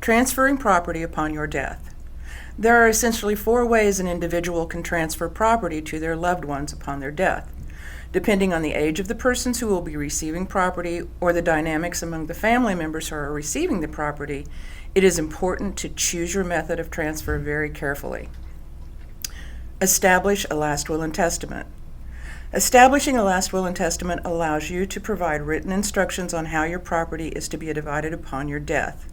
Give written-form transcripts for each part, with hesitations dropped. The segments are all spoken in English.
Transferring property upon your death. There are essentially 4 ways an individual can transfer property to their loved ones upon their death. Depending on the age of the persons who will be receiving property or the dynamics among the family members who are receiving the property, it is important to choose your method of transfer very carefully. Establish a last will and testament. Establishing a last will and testament allows you to provide written instructions on how your property is to be divided upon your death.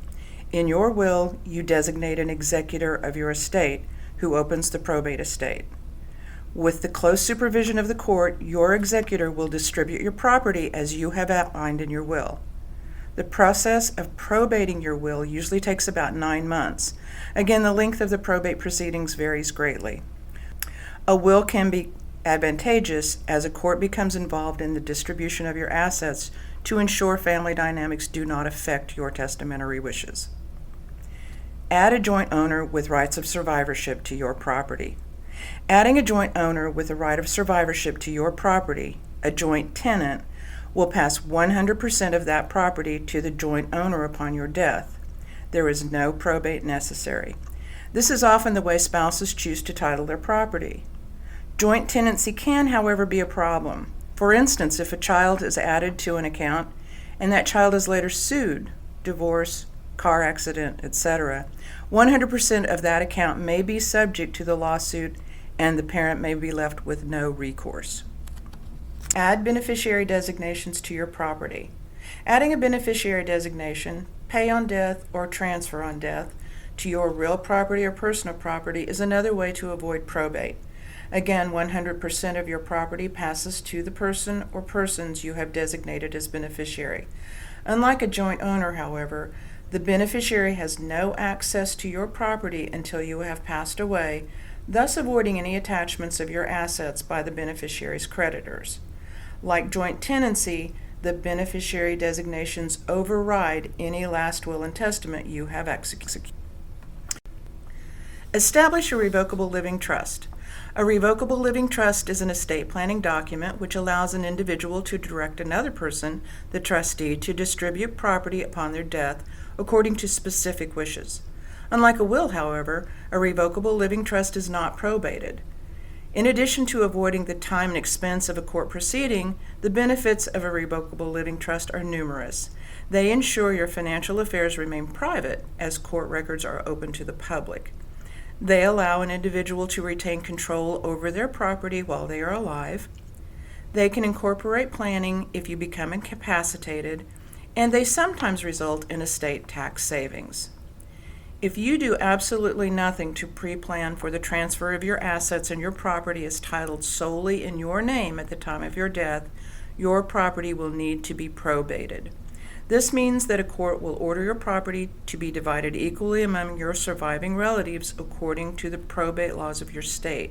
In your will, you designate an executor of your estate who opens the probate estate. With the close supervision of the court, your executor will distribute your property as you have outlined in your will. The process of probating your will usually takes about 9 months. Again, the length of the probate proceedings varies greatly. A will can be advantageous as a court becomes involved in the distribution of your assets to ensure family dynamics do not affect your testamentary wishes. Add a joint owner with rights of survivorship to your property. Adding a joint owner with the right of survivorship to your property, a joint tenant, will pass 100% of that property to the joint owner upon your death. There is no probate necessary. This is often the way spouses choose to title their property. Joint tenancy can, however, be a problem. For instance, if a child is added to an account and that child is later sued, divorce, car accident, etc., 100% of that account may be subject to the lawsuit and the parent may be left with no recourse. Add beneficiary designations to your property. Adding a beneficiary designation, pay on death or transfer on death, to your real property or personal property is another way to avoid probate. Again, 100% of your property passes to the person or persons you have designated as beneficiary. Unlike a joint owner, however, the beneficiary has no access to your property until you have passed away, thus avoiding any attachments of your assets by the beneficiary's creditors. Like joint tenancy, the beneficiary designations override any last will and testament you have executed. Establish a revocable living trust. A revocable living trust is an estate planning document which allows an individual to direct another person, the trustee, to distribute property upon their death according to specific wishes. Unlike a will, however, a revocable living trust is not probated. In addition to avoiding the time and expense of a court proceeding, the benefits of a revocable living trust are numerous. They ensure your financial affairs remain private, as court records are open to the public. They allow an individual to retain control over their property while they are alive. They can incorporate planning if you become incapacitated, and they sometimes result in estate tax savings. If you do absolutely nothing to pre-plan for the transfer of your assets and your property is titled solely in your name at the time of your death, your property will need to be probated. This means that a court will order your property to be divided equally among your surviving relatives according to the probate laws of your state.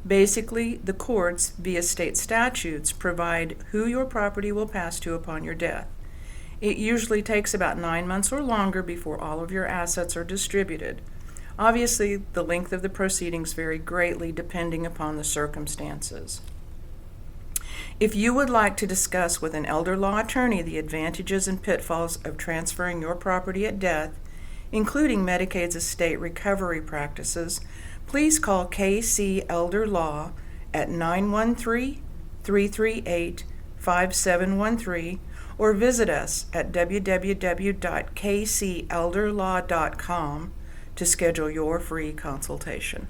Basically, the courts, via state statutes, provide who your property will pass to upon your death. It usually takes about 9 months or longer before all of your assets are distributed. Obviously, the length of the proceedings vary greatly depending upon the circumstances. If you would like to discuss with an elder law attorney the advantages and pitfalls of transferring your property at death, including Medicaid's estate recovery practices, please call KC Elder Law at 913-338-5713 or visit us at www.kcelderlaw.com to schedule your free consultation.